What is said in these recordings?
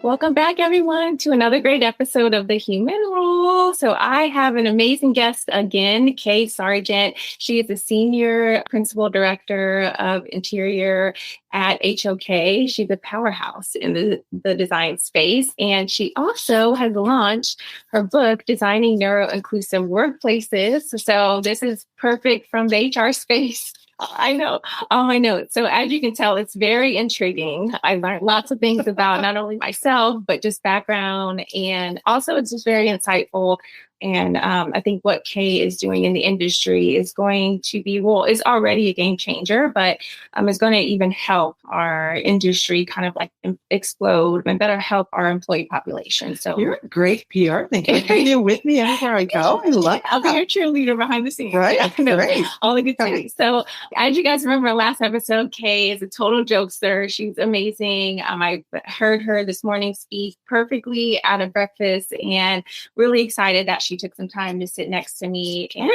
Welcome back, everyone, to another great episode of The Human Rule. So I have an amazing guest again, Kay Sargent. She is the Senior Principal Director of Interior at HOK. She's a powerhouse in the design space. And she also has launched her book, Designing Neuroinclusive Workplaces. So this is perfect from the HR space. I know all my notes. So as you can tell, it's very intriguing. I learned lots of things about not only myself, but just background. And also it's just very insightful. And I think what Kay is doing in the industry is going to be, is already a game changer, but is going to even help our industry kind of like explode and better help our employee population. So you're a great PR thinker. Are you with me everywhere I go? I love I'll be your cheerleader behind the scenes. Right. Great. All the good things. So as you guys remember last episode, Kay is a total jokester. She's amazing. I heard her this morning speak perfectly out of breakfast and really excited that she took some time to sit next to me and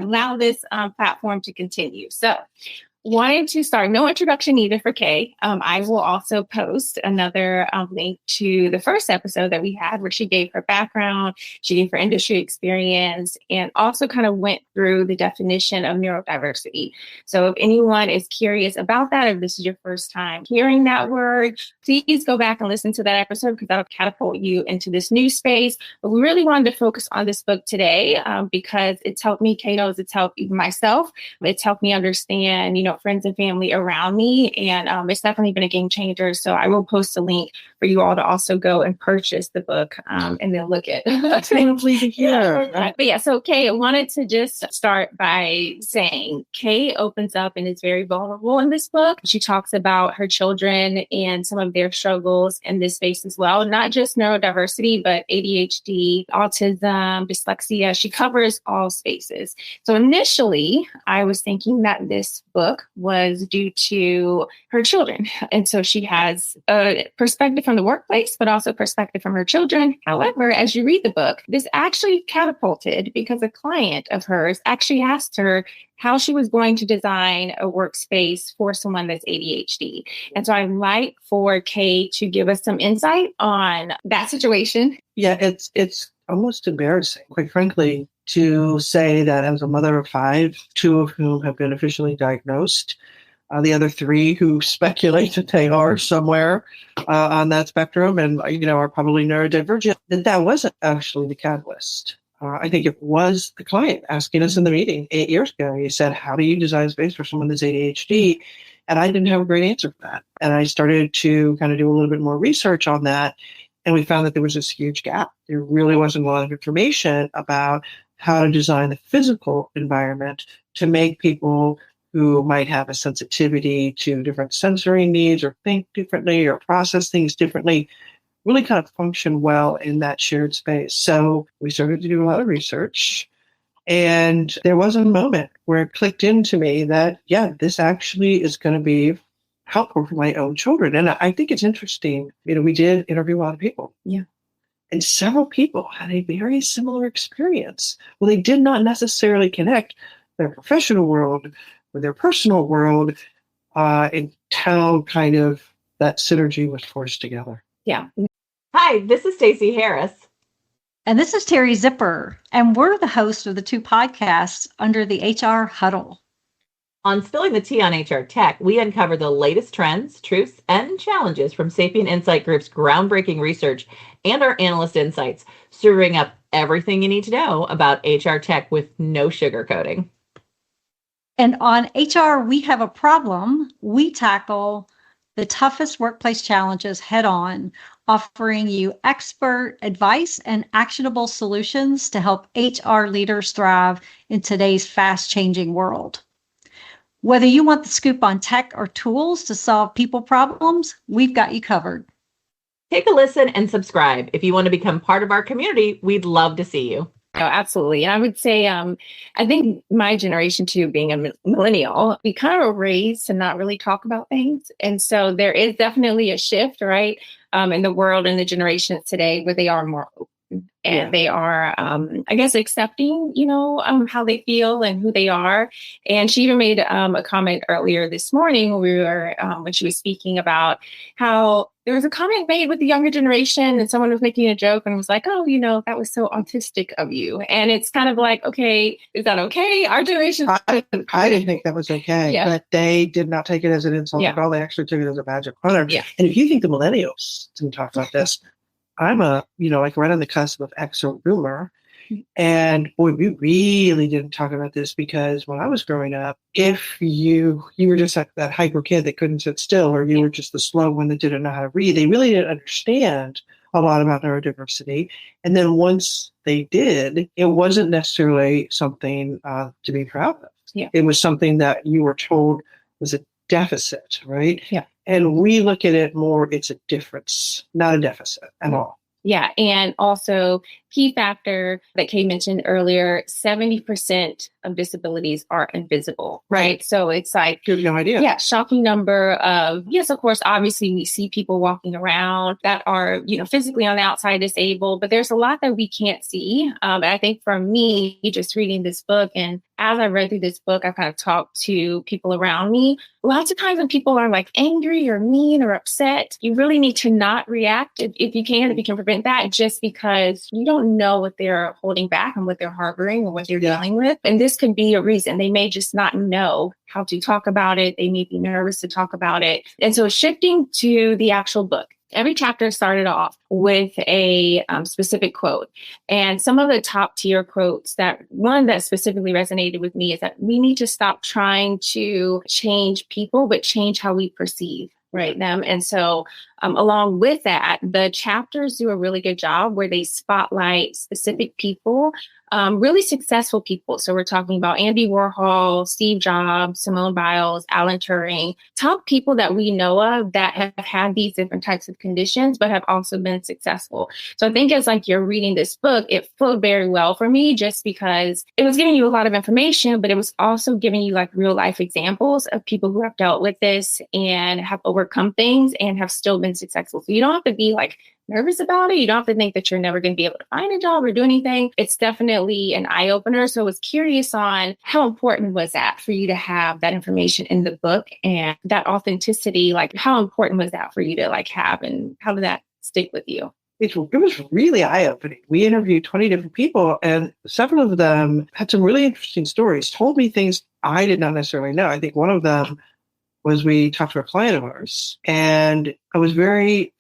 allow this platform to continue. So wanted to start, no introduction needed for Kay. I will also post another link to the first episode that we had where she gave her background, she gave her industry experience, and also kind of went through the definition of neurodiversity. So if anyone is curious about that, if this is your first time hearing that word, please go back and listen to that episode because that'll catapult you into this new space. But we really wanted to focus on this book today because it's helped me, Kay knows it's helped even myself. It's helped me understand, friends and family around me. And it's definitely been a game changer. So I will post a link for you all to also go and purchase the book and then look at it. But yeah, so Kay, I wanted to just start by saying Kay opens up and is very vulnerable in this book. She talks about her children and some of their struggles in this space as well, not just neurodiversity, but ADHD, autism, dyslexia. She covers all spaces. So initially, I was thinking that this book was due to her children. And so she has a perspective from the workplace, but also perspective from her children. However, as you read the book, this actually catapulted because a client of hers actually asked her how she was going to design a workspace for someone that's ADHD. And so I'd like for Kay to give us some insight on that situation. Yeah, it's almost embarrassing, quite frankly, to say that as a mother of 5, 2 of whom have been officially diagnosed, the other 3 who speculate that they are somewhere on that spectrum and, are probably neurodivergent, that wasn't actually the catalyst. I think it was the client asking us in the meeting 8 years ago. He said, how do you design space for someone that's ADHD? And I didn't have a great answer for that. And I started to kind of do a little bit more research on that. And we found that there was this huge gap. There really wasn't a lot of information about how to design the physical environment to make people who might have a sensitivity to different sensory needs or think differently or process things differently really kind of function well in that shared space. So we started to do a lot of research. And there was a moment where it clicked into me that, this actually is going to be helpful for my own children. And I think it's interesting. We did interview a lot of people. Yeah. And several people had a very similar experience. Well, they did not necessarily connect their professional world with their personal world until kind of that synergy was forced together. Yeah. Hi, this is Stacey Harris. And this is Terry Zipper. And we're the host of the 2 podcasts under the HR Huddle. On Spilling the Tea on HR Tech, we uncover the latest trends, truths, and challenges from Sapient Insight Group's groundbreaking research and our analyst insights, serving up everything you need to know about HR tech with no sugarcoating. And on HR, we have a problem. We tackle the toughest workplace challenges head on, offering you expert advice and actionable solutions to help HR leaders thrive in today's fast-changing world. Whether you want the scoop on tech or tools to solve people problems, we've got you covered. Take a listen and subscribe. If you want to become part of our community, we'd love to see you. Oh, absolutely. And I would say, I think my generation too, being a millennial, we kind of were raised to not really talk about things. And so there is definitely a shift, right, in the world and the generations today where they are more open. and they are, I guess, accepting, how they feel and who they are. And she even made a comment earlier this morning when she was speaking about how there was a comment made with the younger generation and someone was making a joke and was like, oh, that was so autistic of you. And it's kind of like, okay, is that okay? Our generation. I didn't think that was okay, but they did not take it as an insult at all. They actually took it as a badge of honor. Yeah. And if you think the millennials didn't talk about this, I'm like right on the cusp of X or boomer. And boy, we really didn't talk about this because when I was growing up, if you were just that hyper kid that couldn't sit still, or you were just the slow one that didn't know how to read, they really didn't understand a lot about neurodiversity. And then once they did, it wasn't necessarily something to be proud of. Yeah. It was something that you were told was a deficit, right? Yeah. And we look at it more, it's a difference, not a deficit at all. Yeah. And also, key factor that Kay mentioned earlier, 70% of disabilities are invisible, right? So it's like, you have no idea. Yeah. Shocking number of, yes, of course, obviously we see people walking around that are, physically on the outside disabled, but there's a lot that we can't see. And I think for me, just reading this book, and as I read through this book, I kind of talked to people around me. Lots of times when people are like angry or mean or upset, you really need to not react if you can prevent that, just because you don't know what they're holding back and what they're harboring or what they're dealing with. And this could be a reason. They may just not know how to talk about it. They may be nervous to talk about it. And so shifting to the actual book, every chapter started off with a specific quote. And some of the top tier quotes, one that specifically resonated with me is that we need to stop trying to change people, but change how we perceive them. And so along with that, the chapters do a really good job where they spotlight specific people, really successful people. So we're talking about Andy Warhol, Steve Jobs, Simone Biles, Alan Turing, top people that we know of that have had these different types of conditions, but have also been successful. So I think as like you're reading this book, it flowed very well for me just because it was giving you a lot of information, but it was also giving you like real life examples of people who have dealt with this and have overcome things and have still been successful. So you don't have to be like nervous about it. You don't have to think that you're never going to be able to find a job or do anything. It's definitely an eye opener. So I was curious on how important was that for you to have that information in the book and that authenticity, like how important was that for you to like have, and how did that stick with you? It was really eye-opening. We interviewed 20 different people, and several of them had some really interesting stories, told me things I did not necessarily know. I think one of them was we talked to a client of ours, and I was very,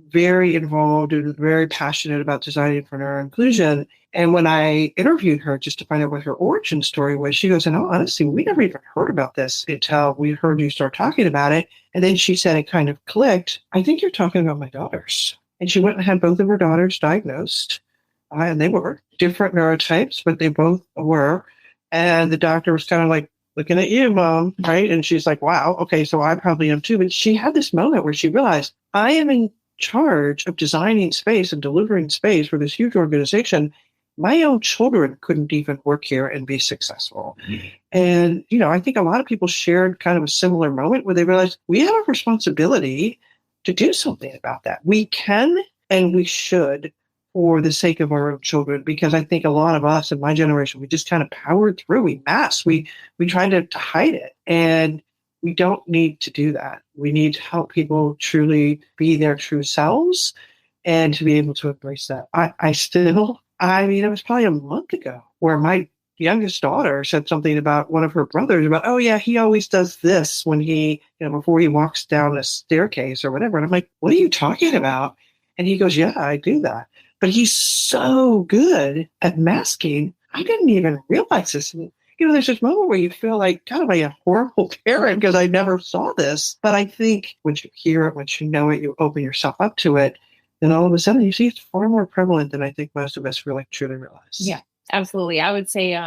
very involved and very passionate about designing for neuroinclusion. And when I interviewed her just to find out what her origin story was, she goes, "No, honestly, we never even heard about this until we heard you start talking about it." And then she said it kind of clicked. "I think you're talking about my daughters." And she went and had both of her daughters diagnosed. And they were different neurotypes, but they both were. And the doctor was kind of like, "Looking at you, Mom," right? And she's like, "Wow, okay, so I probably am too." But she had this moment where she realized, I am in charge of designing space and delivering space for this huge organization. My own children couldn't even work here and be successful. Mm-hmm. And, I think a lot of people shared kind of a similar moment where they realized we have a responsibility to do something about that. We can and we should, for the sake of our own children, because I think a lot of us in my generation, we just kind of powered through. We masked. We tried to hide it. And we don't need to do that. We need to help people truly be their true selves and to be able to embrace that. It was probably a month ago where my youngest daughter said something about one of her brothers about, "Oh yeah, he always does this when he, before he walks down a staircase or whatever." And I'm like, "What are you talking about?" And he goes, "Yeah, I do that." But he's so good at masking. I didn't even realize this. And, there's this moment where you feel like kind of like a horrible parent because I never saw this. But I think once you hear it, once you know it, you open yourself up to it, then all of a sudden you see it's far more prevalent than I think most of us really truly realize. Yeah, absolutely. I would say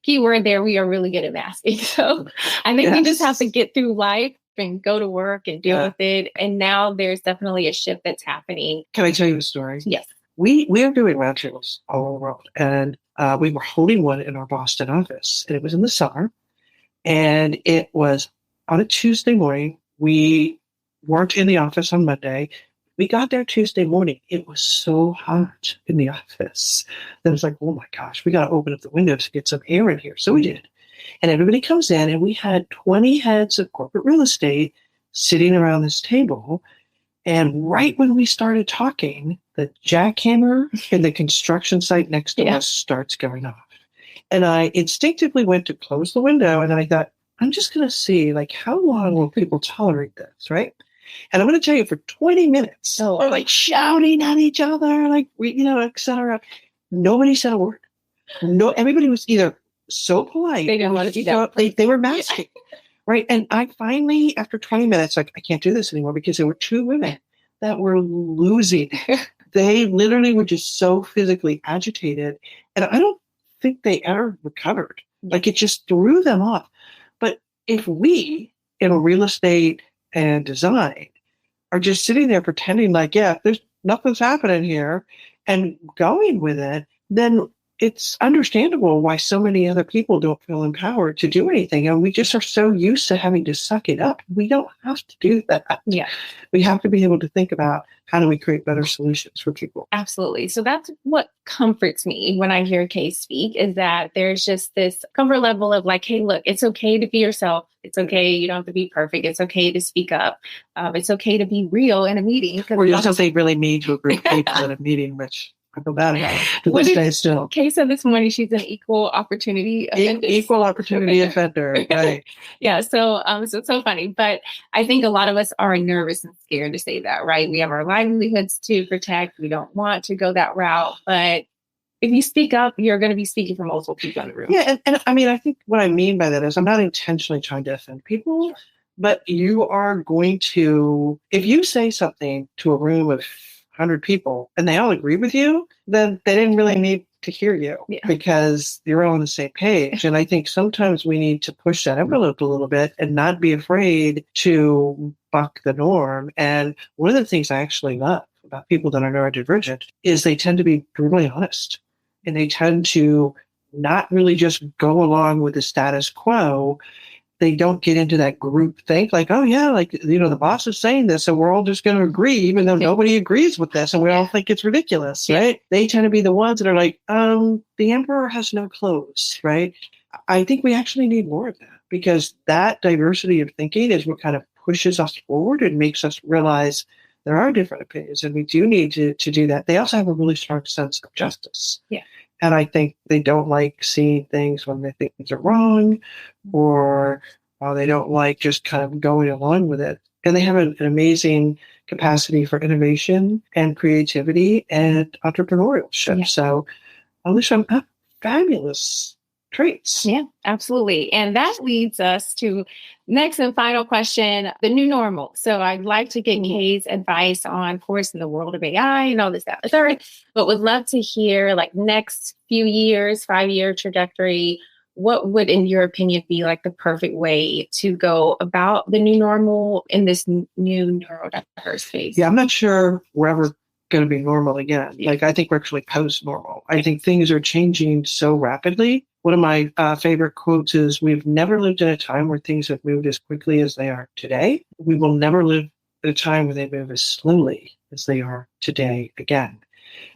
key word there, we are really good at masking. So I think we just have to get through life and go to work and deal with it. And now there's definitely a shift that's happening. Can I tell you a story? Yes. We are doing roundtables all over the world. And we were holding one in our Boston office. And it was in the summer. And it was on a Tuesday morning. We weren't in the office on Monday. We got there Tuesday morning. It was so hot in the office that it was like, oh my gosh, we got to open up the windows to get some air in here. So we did. And everybody comes in, and we had 20 heads of corporate real estate sitting around this table. And right when we started talking, the jackhammer in the construction site next to us starts going off. And I instinctively went to close the window, and then I thought, I'm just going to see, like, how long will people tolerate this, right? And I'm going to tell you, for 20 minutes, we're like shouting at each other, like, et cetera. Nobody said a word. No, everybody was either so polite. They didn't want to be that. They were masking, right? And I finally, after 20 minutes, like, I can't do this anymore, because there were two women that were losing. They literally were just so physically agitated. And I don't think they ever recovered. Like, it just threw them off. But if we, in real estate and design, are just sitting there pretending like, there's nothing's happening here, and going with it, then it's understandable why so many other people don't feel empowered to do anything. And we just are so used to having to suck it up. We don't have to do that. Yeah. We have to be able to think about, how do we create better solutions for people? Absolutely. So that's what comforts me when I hear Kay speak, is that there's just this comfort level of like, hey, look, it's okay to be yourself. It's okay. You don't have to be perfect. It's okay to speak up. It's okay to be real in a meeting. Or you don't say really mean to a group of people in a meeting, which I feel bad about to this day still. Kay said this morning she's an equal opportunity offender. Equal opportunity offender. Right. Yeah. So it's so funny. But I think a lot of us are nervous and scared to say that, right? We have our livelihoods to protect. We don't want to go that route. But if you speak up, you're going to be speaking for multiple people in the room. Yeah. And I mean, I think what I mean by that is I'm not intentionally trying to offend people, but you are going to, if you say something to a room of 100 people and they all agree with you, then they didn't really need to hear you because you're all on the same page. And I think sometimes we need to push that envelope a little bit and not be afraid to buck the norm. And one of the things I actually love about people that are neurodivergent is they tend to be brutally honest, and they tend to not really just go along with the status quo. They don't get into that group think like, oh yeah, like, the boss is saying this, so we're all just going to agree, even though nobody agrees with this, and we all think it's ridiculous, right? They tend to be the ones that are like, the emperor has no clothes, right? I think we actually need more of that, because that diversity of thinking is what kind of pushes us forward and makes us realize there are different opinions, and we do need to do that. They also have a really strong sense of justice. Yeah. And I think they don't like seeing things when they think things are wrong, or they don't like just kind of going along with it. And they have an amazing capacity for innovation and creativity and entrepreneurship. Yeah. So I wish I'm fabulous traits. Yeah, absolutely. And that leads us to next and final question, the new normal. So I'd like to get Kay's advice on, of course, in the world of AI and all this, that, the third, but would love to hear like next few years, 5-year trajectory. What would, in your opinion, be like the perfect way to go about the new normal in this new neurodiverse space? Yeah, I'm not sure we're ever going to be normal again. Like, I think we're actually post-normal. I think things are changing so rapidly. One of my favorite quotes is, we've never lived in a time where things have moved as quickly as they are today. We will never live in a time where they move as slowly as they are today again.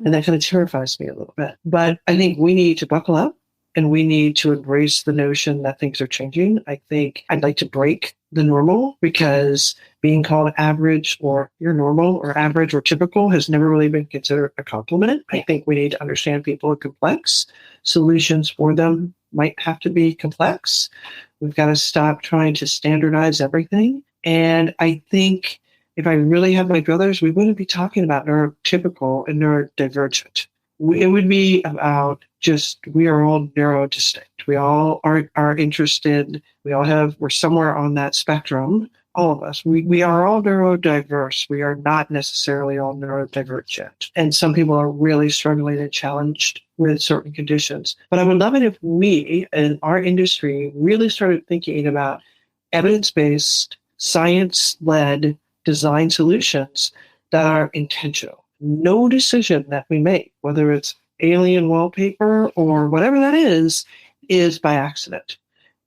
And that kind of terrifies me a little bit. But I think we need to buckle up, and we need to embrace the notion that things are changing. I think I'd like to break the normal, because being called average, or you're normal, or average, or typical has never really been considered a compliment. I think we need to understand people are complex. Solutions for them might have to be complex. We've got to stop trying to standardize everything. And I think if I really had my druthers, we wouldn't be talking about neurotypical and neurodivergent. It would be about just, we are all neurodistinct. We all are interested. We're somewhere on that spectrum, all of us. We are all neurodiverse. We are not necessarily all neurodivergent. And some people are really struggling and challenged with certain conditions. But I would love it if we, in our industry, really started thinking about evidence-based, science-led design solutions that are intentional. No decision that we make, whether it's alien wallpaper or whatever that is by accident.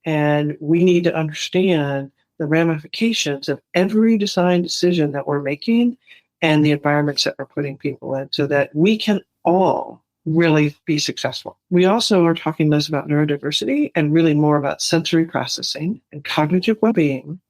And we need to understand the ramifications of every design decision that we're making, and the environments that we're putting people in so that we can all really be successful. We also are talking less about neurodiversity and really more about sensory processing and cognitive well-being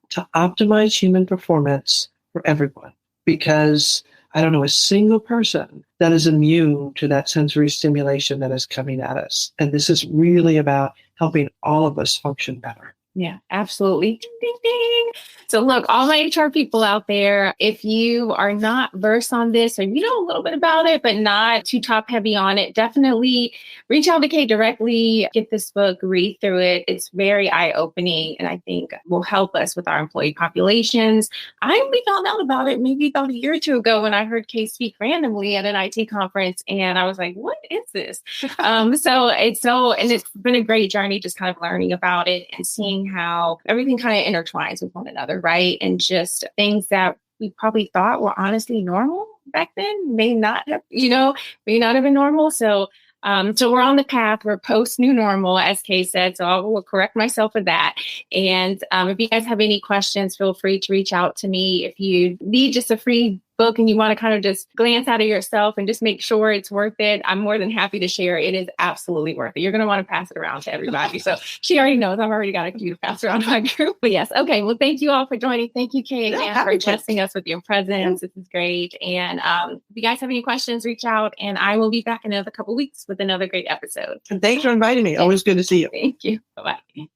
to optimize human performance for everyone. Because I don't know a single person that is immune to that sensory stimulation that is coming at us. And this is really about helping all of us function better. Yeah, absolutely. Ding, ding, ding. So look, all my HR people out there, if you are not versed on this or you know a little bit about it, but not too top heavy on it, definitely reach out to Kay directly, get this book, read through it. It's very eye-opening and I think will help us with our employee populations. I only found out about it maybe about a year or two ago when I heard Kay speak randomly at an IT conference and I was like, what is this? And it's been a great journey just kind of learning about it and seeing how everything kind of intertwines with one another, right? And just things that we probably thought were honestly normal back then may not have been normal. So we're on the path. We're post new normal, as Kay said. So I will correct myself for that. And if you guys have any questions, feel free to reach out to me. If you need just a free book and you want to kind of just glance out of yourself and just make sure it's worth it, I'm more than happy to share. It is absolutely worth it. You're going to want to pass it around to everybody. So she already knows. I've already got a few to pass around to my group. But yes. Okay. Well, thank you all for joining. Thank you, Kay, and for blessing us with your presence. This is great. And if you guys have any questions, reach out and I will be back in another couple of weeks with another great episode. And thanks for inviting me. Always good to see you. Thank you. Bye-bye.